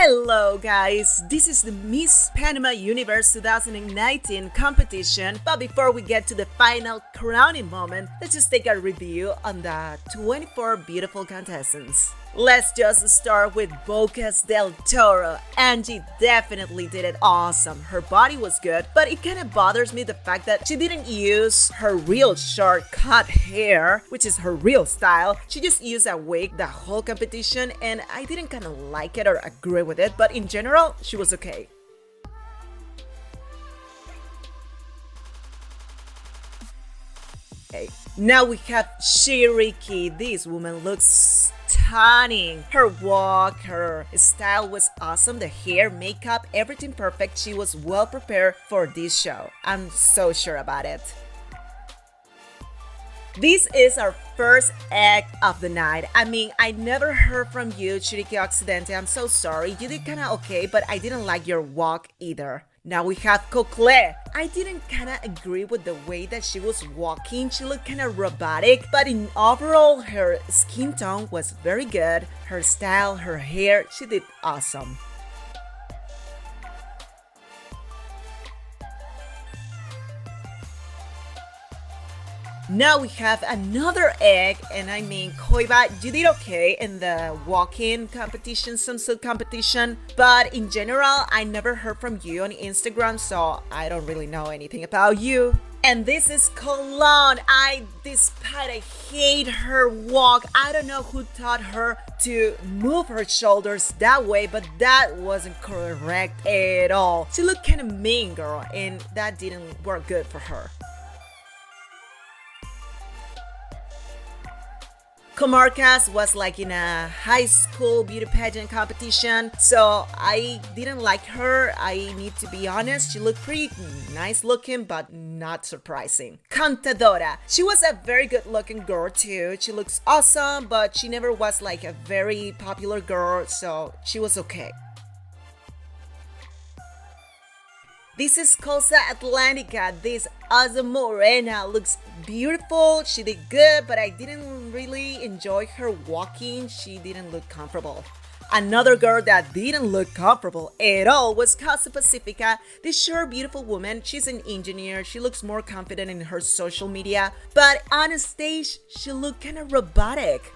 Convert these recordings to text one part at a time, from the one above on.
Hello guys, this is the Miss Panama Universe 2019 competition, but before we get to the final crowning moment, let's just take a review on the 24 beautiful contestants. Let's just start with Bocas del Toro. Angie definitely did it awesome. Her body was good, but it kind of bothers me the fact that she didn't use her real short cut hair, which is her real style. She just used a wig the whole competition, and I didn't kind of like it or agree with it, but in general, she was okay. Now we have Shiriki. This woman looks stunning. Her walk, her style was awesome. The hair, makeup, everything perfect. She was well prepared for this show. I'm so sure about it. This is our first egg of the night. I mean, I never heard from you, Shiriki Occidente. I'm so sorry. You did kinda okay, but I didn't like your walk either. Now we have Cocle. I didn't kinda agree with the way that she was walking. She looked kinda robotic, but in overall, her skin tone was very good. Her style, her hair, she did awesome. Now we have another egg, and I mean, Koiba, you did okay in the walk-in competition, swimsuit competition, but in general, I never heard from you on Instagram, so I don't really know anything about you. And this is Cologne. Despite I hate her walk, I don't know who taught her to move her shoulders that way, but that wasn't correct at all. She looked kind of mean, girl, and that didn't work good for her. Comarcas was like in a high school beauty pageant competition, so I didn't like her. I need to be honest. She looked pretty nice looking, but not surprising. Cantadora. She was a very good looking girl too. She looks awesome, but she never was like a very popular girl, so she was okay. This is Cosa Atlantica. This Asa Morena looks beautiful. She did good, but I didn't really enjoy her walking. She didn't look comfortable. Another girl that didn't look comfortable at all was Casa Pacifica. This short, beautiful woman, she's an engineer. She looks more confident in her social media, but on stage, she looked kind of robotic.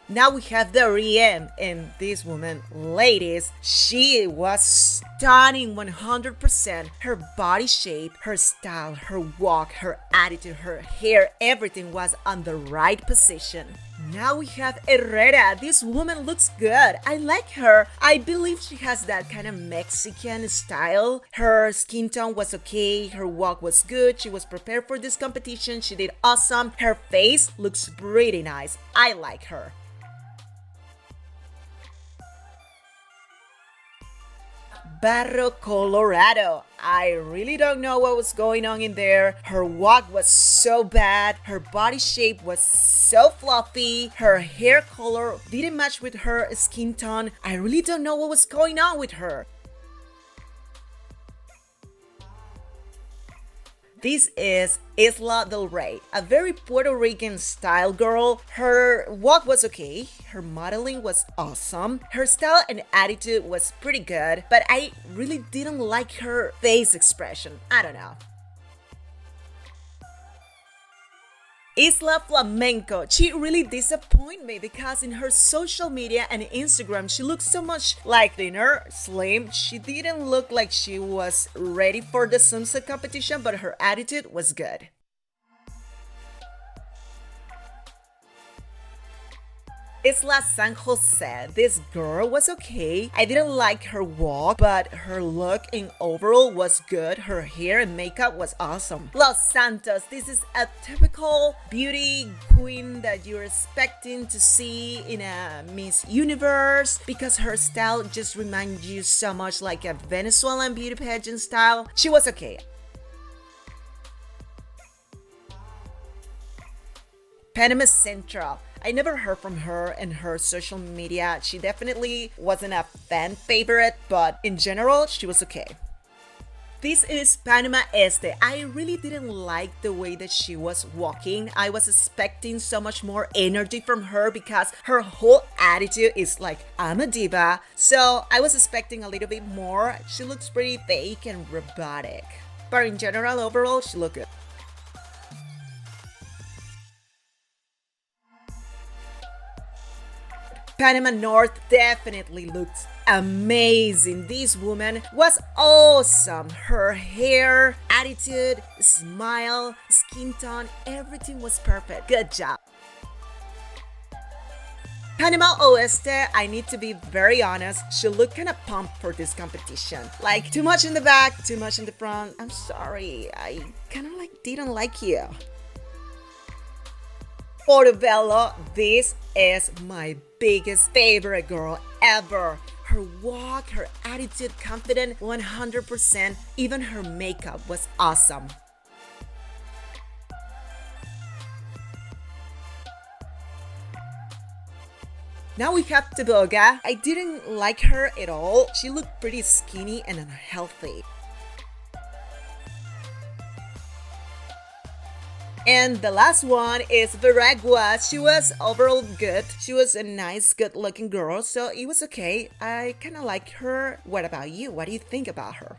Now we have the Rien, and this woman, ladies, she was stunning 100%. Her body shape, her style, her walk, her attitude, her hair, everything was on the right position. Now we have Herrera. This woman looks good. I like her. I believe she has that kind of Mexican style. Her skin tone was okay. Her walk was good. She was prepared for this competition. She did awesome. Her face looks pretty nice. I like her. Barro, Colorado. I really don't know what was going on in there. Her walk was so bad. Her body shape was so fluffy. Her hair color didn't match with her skin tone. I really don't know what was going on with her. This is Isla del Rey, a very Puerto Rican style girl. Her walk was okay, her modeling was awesome, her style and attitude was pretty good, but I really didn't like her face expression. I don't know. Isla Flamenco. She really disappointed me because in her social media and Instagram, she looked so much like thinner, slim. She didn't look like she was ready for the swimsuit competition, but her attitude was good. Isla San Jose. This girl was okay. I didn't like her walk, but her look in overall was good. Her hair and makeup was awesome. Los Santos. This is a typical beauty queen that you're expecting to see in a Miss Universe because her style just reminds you so much like a Venezuelan beauty pageant style. She was okay. Panama Central. I never heard from her in her social media. She definitely wasn't a fan favorite, but in general, she was okay. This is Panama Este. I really didn't like the way that she was walking. I was expecting so much more energy from her because her whole attitude is like, I'm a diva. So I was expecting a little bit more. She looks pretty fake and robotic. But in general, overall, she looked good. Panama North definitely looks amazing. This woman was awesome. Her hair, attitude, smile, skin tone, everything was perfect. Good job. Panama Oeste, I need to be very honest, she looked kind of pumped for this competition. Like, too much in the back, too much in the front. I'm sorry, I kind of didn't like you. Portobello, this is my biggest favorite girl ever. Her walk, her attitude, confident, 100%. Even her makeup was awesome. Now we have Toboga. I didn't like her at all. She looked pretty skinny and unhealthy. And the last one is Veragua. She was overall good. She was a nice, good-looking girl, so it was okay. I kind of like her. What about you? What do you think about her?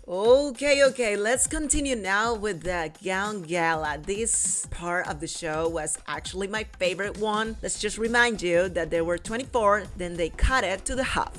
Okay, let's continue now with the gown gala. This part of the show was actually my favorite one. Let's just remind you that there were 24, then they cut it to the half.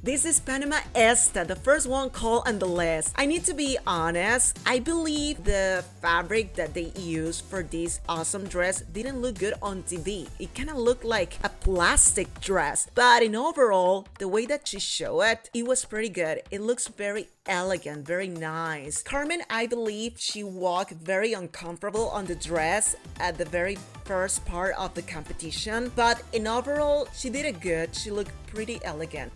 This is Panama Esta, the first one called on the list. I need to be honest, I believe the fabric that they used for this awesome dress didn't look good on TV. It kind of looked like a plastic dress, but in overall, the way that she showed it, it was pretty good. It looks very elegant, very nice. Carmen, I believe she walked very uncomfortable on the dress at the very first part of the competition, but in overall, she did it good. She looked pretty elegant.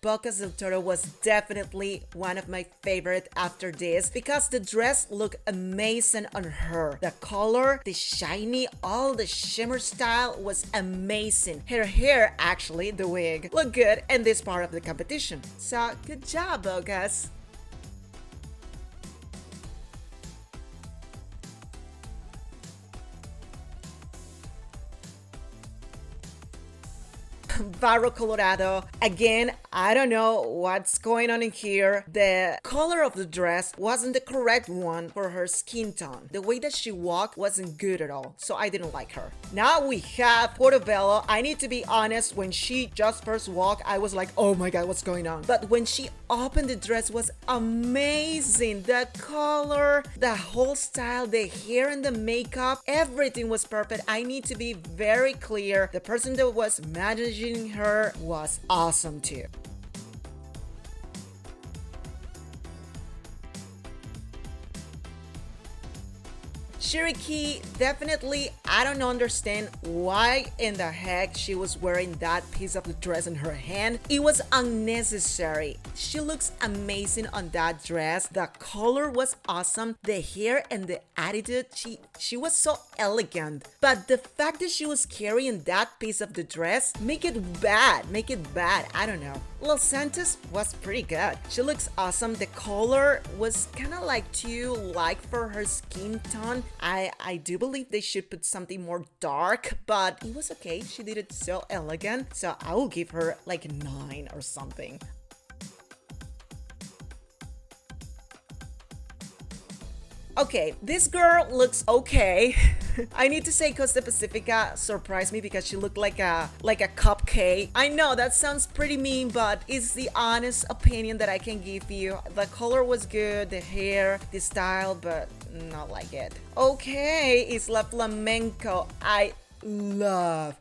Bocas del Toro was definitely one of my favorite after this because the dress looked amazing on her. The color, the shiny, all the shimmer style was amazing. Her hair, actually, the wig, looked good in this part of the competition. So, good job, Bocas. Barro Colorado. Again, I don't know what's going on in here. The color of the dress wasn't the correct one for her skin tone. The way that she walked wasn't good at all, so I didn't like her. Now we have Portobello. I need to be honest, when she just first walked, I was like, oh my god, what's going on? But when she opened the dress, was amazing. The color, the whole style, the hair and the makeup, everything was perfect. I need to be very clear. The person that was managing her was awesome too. Cherokee, definitely, I don't understand why in the heck she was wearing that piece of the dress in her hand. It was unnecessary. She looks amazing on that dress. The color was awesome. The hair and the attitude, she was so elegant. But the fact that she was carrying that piece of the dress, make it bad. I don't know. Los Santos was pretty good. She looks awesome. The color was kind of like too light for her skin tone. I do believe they should put something more dark, but it was okay. She did it so elegant. So I will give her like a 9 or something. Okay, this girl looks okay. I need to say Costa Pacifica surprised me because she looked like a cupcake. I know that sounds pretty mean, but it's the honest opinion that I can give you. The color was good, the hair, the style, but not like it. Okay, Isla Flamenco. I love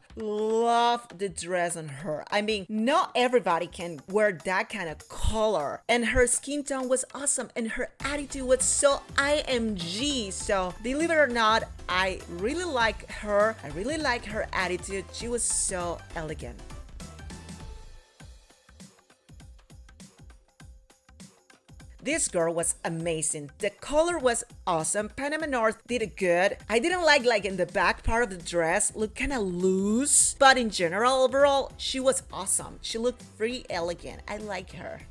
the dress on her. I mean, not everybody can wear that kind of color. And her skin tone was awesome and her attitude was so IMG. So, believe it or not, I really like her. I really like her attitude. She was so elegant. This girl was amazing. The color was awesome. Panama North did it good. I didn't like in the back part of the dress, looked kind of loose, but in general, overall, she was awesome. She looked pretty elegant. I like her.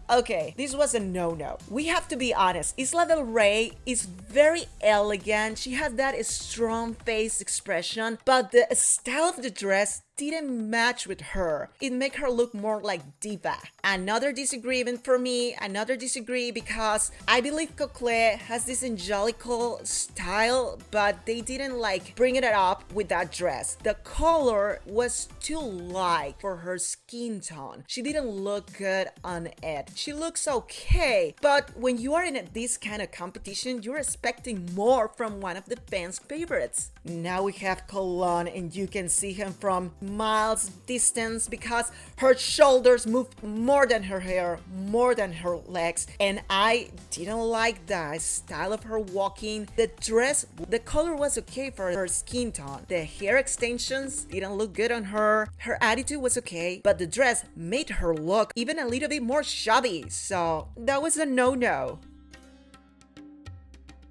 Okay, this was a no-no. We have to be honest. Isla Del Rey is very elegant. She has that strong face expression, but the style of the dress didn't match with her. It made her look more like diva. Another disagreement for me, another disagree because I believe Coquelet has this angelical style, but they didn't bring it up with that dress. The color was too light for her skin tone. She didn't look good on it. She looks okay, but when you are in this kind of competition, you're expecting more from one of the fans' favorites. Now we have Colon, and you can see him from miles distance because her shoulders moved more than her hair, more than her legs, and I didn't like the style of her walking. The dress, the color was okay for her skin tone. The hair extensions didn't look good on her. Her attitude was okay, but the dress made her look even a little bit more shabby, so that was a no-no.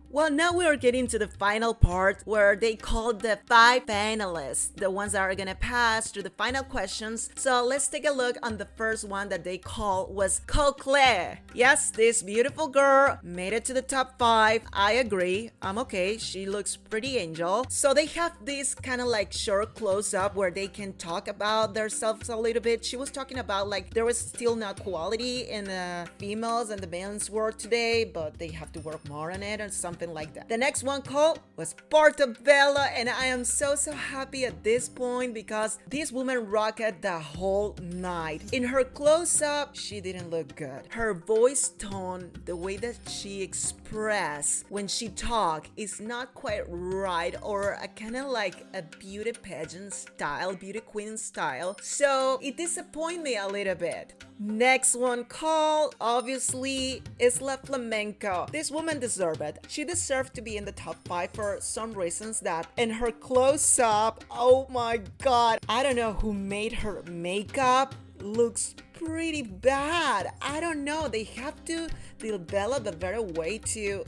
Well, now we are getting to the final part where they called the 5 finalists, the ones that are gonna pass through the final questions. So let's take a look on the first one that they called was Coquelet. Yes, this beautiful girl made it to the top 5. I agree. I'm okay. She looks pretty angel. So they have this kind of short close-up where they can talk about themselves a little bit. She was talking about there was still not quality in the females and the men's world today, but they have to work more on it or something like that. The next one called was Portobello, and I am so happy at this point because this woman rocked the whole night. In her close-up, she didn't look good. Her voice tone, the way that she expressed when she talked is not quite right, or a kind of a beauty pageant style, beauty queen style. So it disappointed me a little bit. Next one called, obviously, Isla Flamenco. This woman deserved it. She deserved to be in the top 5 for some reasons that in her close-up, oh my god, I don't know who made her makeup. Looks pretty bad. I don't know. They have to develop a better way to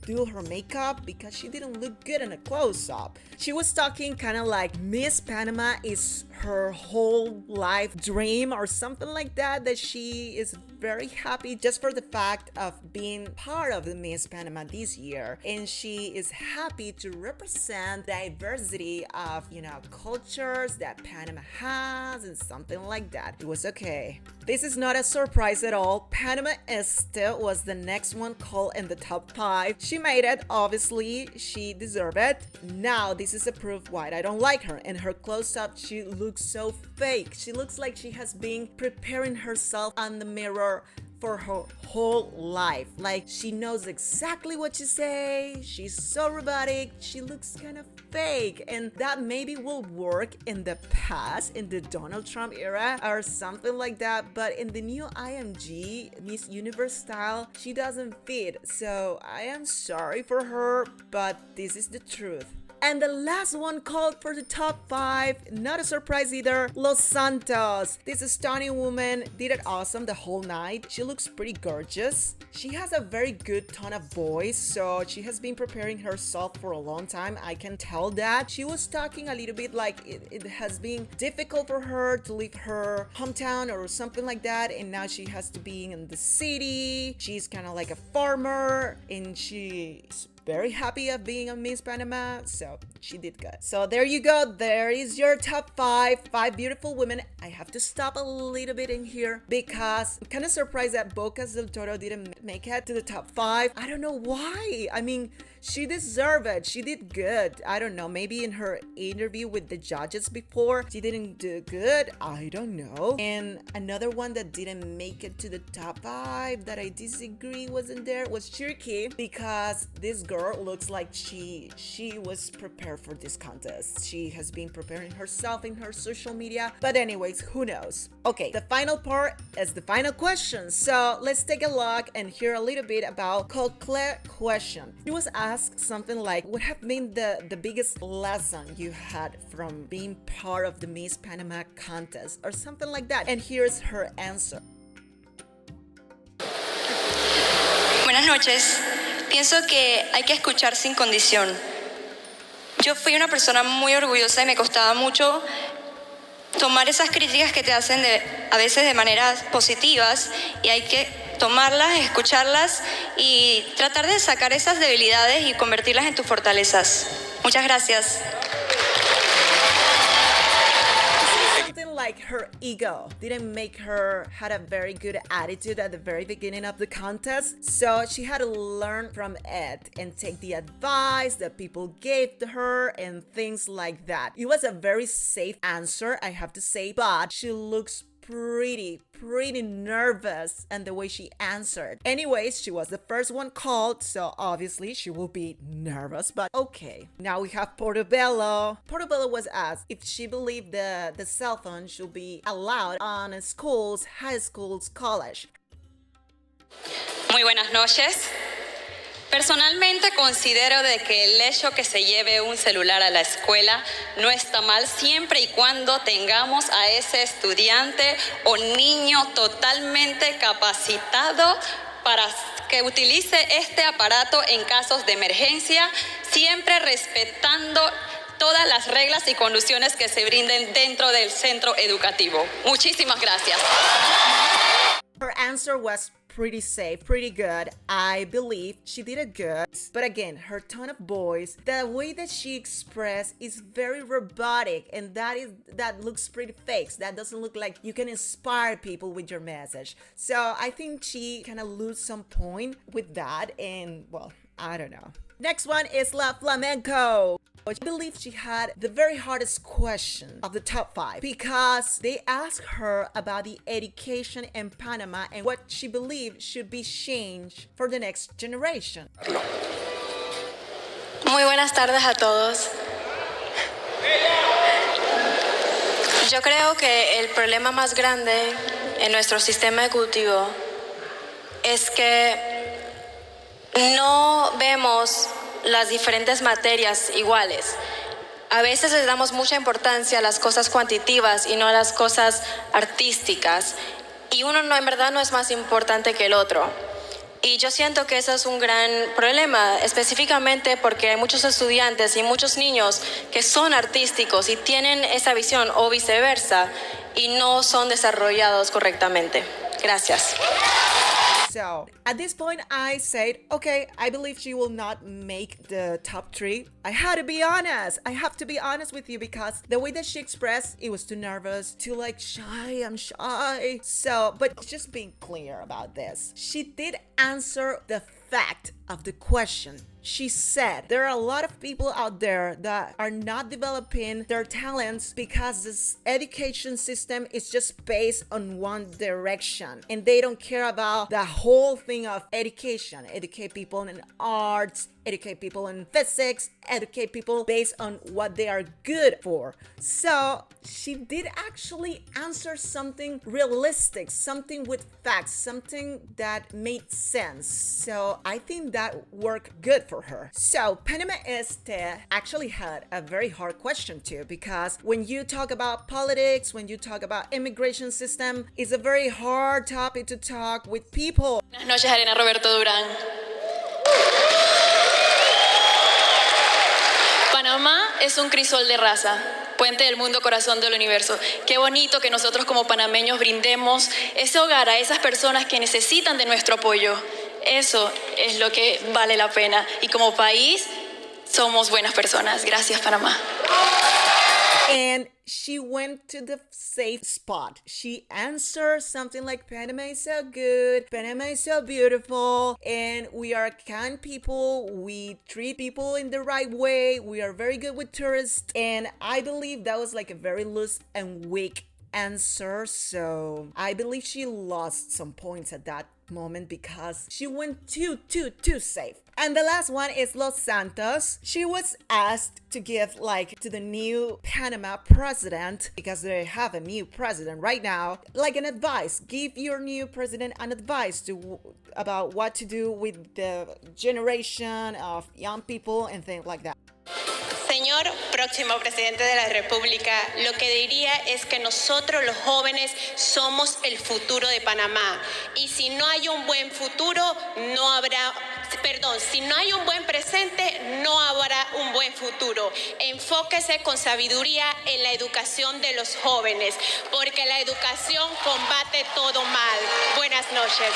do her makeup because she didn't look good in a close-up. She was talking kind of like Miss Panama is her whole life dream or something like that, that she is very happy just for the fact of being part of the Miss Panama this year, and she is happy to represent diversity of cultures that Panama has and something like that. It was okay. This is not a surprise at all. Panama Este was the next one called in the top 5. She made it, obviously. She deserved it. Now this is a proof why I don't like her. In her close-up, she looks so fake. She looks like she has been preparing herself on the mirror for her whole life. She knows exactly what to say. She's so robotic. She looks kind of fake, and that maybe will work in the past, in the Donald Trump era or something like that, but in the new IMG Miss Universe style, she doesn't fit. So I am sorry for her, but this is the truth. And the last one called for the top 5, not a surprise either, Los Santos. This stunning woman did it awesome the whole night. She looks pretty gorgeous. She has a very good tone of voice, so she has been preparing herself for a long time. I can tell that. She was talking a little bit like it has been difficult for her to leave her hometown or something like that, and now she has to be in the city. She's kind of like a farmer, and she's very happy of being a Miss Panama, so she did good. So there you go. There is your top 5 beautiful women. I have to stop a little bit in here because I'm kind of surprised that Bocas del Toro didn't make it to the top 5. I don't know why. I mean, she deserved it. She did good. I don't know. Maybe in her interview with the judges before, she didn't do good. I don't know. And another one that didn't make it to the top 5 that I disagree wasn't there was Cherokee, because this girl looks like she was prepared for this contest. She has been preparing herself in her social media. But anyways, who knows? Okay, the final part is the final question. So let's take a look and hear a little bit about Coquelet question. She was asked asked something like, what have been the biggest lesson you had from being part of the Miss Panama contest, or something like that. And here's her answer. Buenas noches. Pienso que hay que escuchar sin condición. Yo fui una persona muy orgullosa y me costaba mucho tomar esas críticas que te hacen a veces de maneras positivas, y hay que tomarlas, escucharlas y tratar de sacar esas debilidades y convertirlas en tus fortalezas. Muchas gracias. Something like her ego didn't make her had a very good attitude at the very beginning of the contest, so she had to learn from it and take the advice that people gave to her and things like that. It was a very safe answer, I have to say, but she looks pretty nervous and the way she answered. Anyways, she was the first one called, so obviously she will be nervous, but okay. Now we have Portobello. Portobello was asked if she believed the cell phone should be allowed on schools, high schools, college. Muy buenas noches. Personalmente considero de que el hecho que se lleve un celular a la escuela no está mal, siempre y cuando tengamos a ese estudiante o niño totalmente capacitado para que utilice este aparato en casos de emergencia, siempre respetando todas las reglas y condiciones que se brinden dentro del centro educativo. Muchísimas gracias. Her answer was pretty safe, pretty good. I believe she did it good. But again, her tone of voice, the way that she expressed is very robotic, and that looks pretty fake. That doesn't look like you can inspire people with your message. So I think she kind of lose some point with that, and well, I don't know. Next one is La Flamenco. I believe she had the very hardest question of the top 5 because they asked her about the education in Panama and what she believed should be changed for the next generation. Muy buenas tardes a todos. Yo creo que el problema más grande en nuestro sistema educativo es que no vemos las diferentes materias iguales. A veces les damos mucha importancia a las cosas cuantitativas y no a las cosas artísticas. Y uno en verdad no es más importante que el otro. Y yo siento que eso es un gran problema, específicamente porque hay muchos estudiantes y muchos niños que son artísticos y tienen esa visión o viceversa y no son desarrollados correctamente. Gracias. So at this point I said, okay, I believe she will not make the top 3. I had to be honest. I have to be honest with you because the way that she expressed, it was too nervous, too like shy, I'm shy. So, but just being clear about this, she did answer the fact of the question. She said there are a lot of people out there that are not developing their talents because this education system is just based on one direction and they don't care about the whole thing of education. Educate people in arts, educate people in physics, educate people based on what they are good for. So she did actually answer something realistic, something with facts, something that made sense. So I think that worked good for her. So Panama Este actually had a very hard question too, because when you talk about politics, when you talk about immigration system, it's a very hard topic to talk with people. Buenas noches, Arena Roberto Durán. Panamá es un crisol de raza, puente del mundo, corazón del universo. Qué bonito que nosotros como panameños brindemos ese hogar a esas personas que necesitan de nuestro apoyo. Eso es lo que vale la pena. Y como país, somos buenas personas. Gracias, Panamá. And she went to the safe spot. She answered something like, Panama is so good, Panama is so beautiful, and we are kind people, we treat people in the right way, we are very good with tourists. And I believe that was like a very loose and weak answer, so I believe she lost some points at that moment because she went too safe. And the last one is Los Santos. She was asked to give like to the new Panama president, because they have a new president right now, like an advice. Give your new president an advice about what to do with the generation of young people and things like that. Señor próximo presidente de la República, lo que diría es que nosotros los jóvenes somos el futuro de Panamá. Y si no hay un buen futuro, si no hay un buen presente, no habrá un buen futuro. Enfóquese con sabiduría en la educación de los jóvenes, porque la educación combate todo mal. Buenas noches.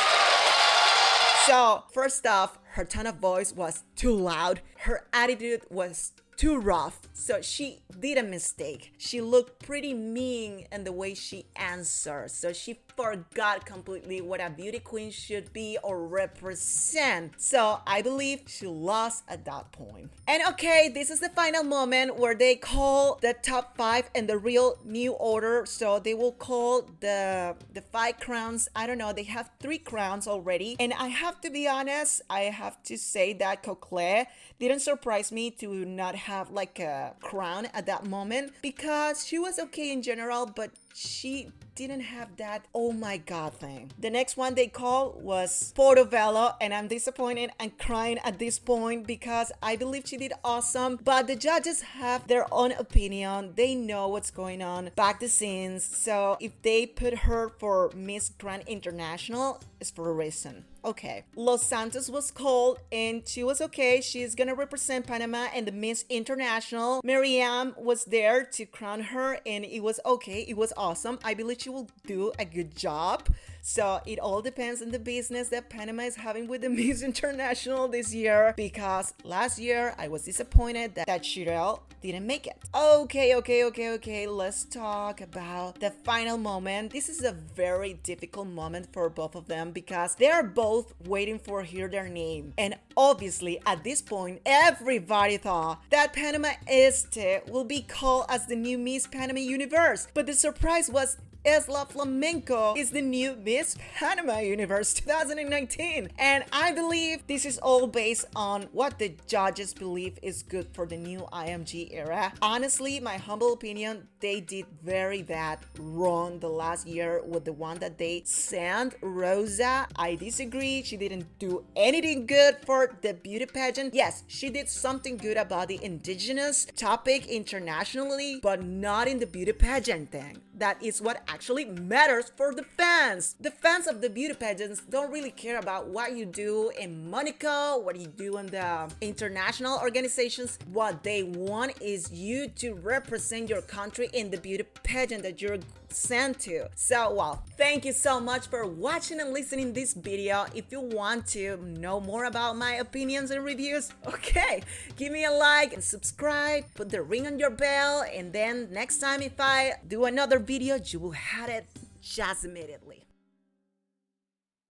So, first off, her tone of voice was too loud. Her attitude was too rough. So she did a mistake. She looked pretty mean in the way she answered. So she forgot completely what a beauty queen should be or represent. So I believe she lost at that point. And okay, this is the final moment where they call the top 5 in the real new order. So they will call the 5 crowns. I don't know, they have 3 crowns already. And I have to be honest, I have to say that Cocle didn't surprise me to not have like a crown at that moment, because she was okay in general, but she didn't have that oh my god thing. The next one they called was Portobello, and I'm disappointed and crying at this point because I believe she did awesome, but the judges have their own opinion. They know what's going on back the scenes, so if they put her for Miss Grand International, it's for a reason. Okay, Los Santos was called and she was okay. She's gonna represent Panama in the Miss International. Miriam was there to crown her and it was okay. It was awesome. I believe she will do a good job. So it all depends on the business that Panama is having with the Miss International this year, because last year I was disappointed that Shirelle didn't make it. Okay, let's talk about the final moment. This is a very difficult moment for both of them because they are both waiting for hear their name. And obviously at this point, everybody thought that Panama Este will be called as the new Miss Panama Universe. But the surprise was Isla Flamenco is the new Miss Panama Universe 2019. And I believe this is all based on what the judges believe is good for the new IMG era. Honestly, my humble opinion, they did very bad wrong the last year with the one that they sent Rosa. I disagree. She didn't do anything good for the beauty pageant. Yes, she did something good about the indigenous topic internationally, but not in the beauty pageant thing. That is what actually matters for the fans. The fans of the beauty pageants don't really care about what you do in Monaco, what you do in the international organizations. What they want is you to represent your country in the beauty pageant that you're sent to. So, well, thank you so much for watching and listening this video. If you want to know more about my opinions and reviews, okay, give me a like and subscribe, put the ring on your bell, and then next time if I do another video, you will have it just immediately.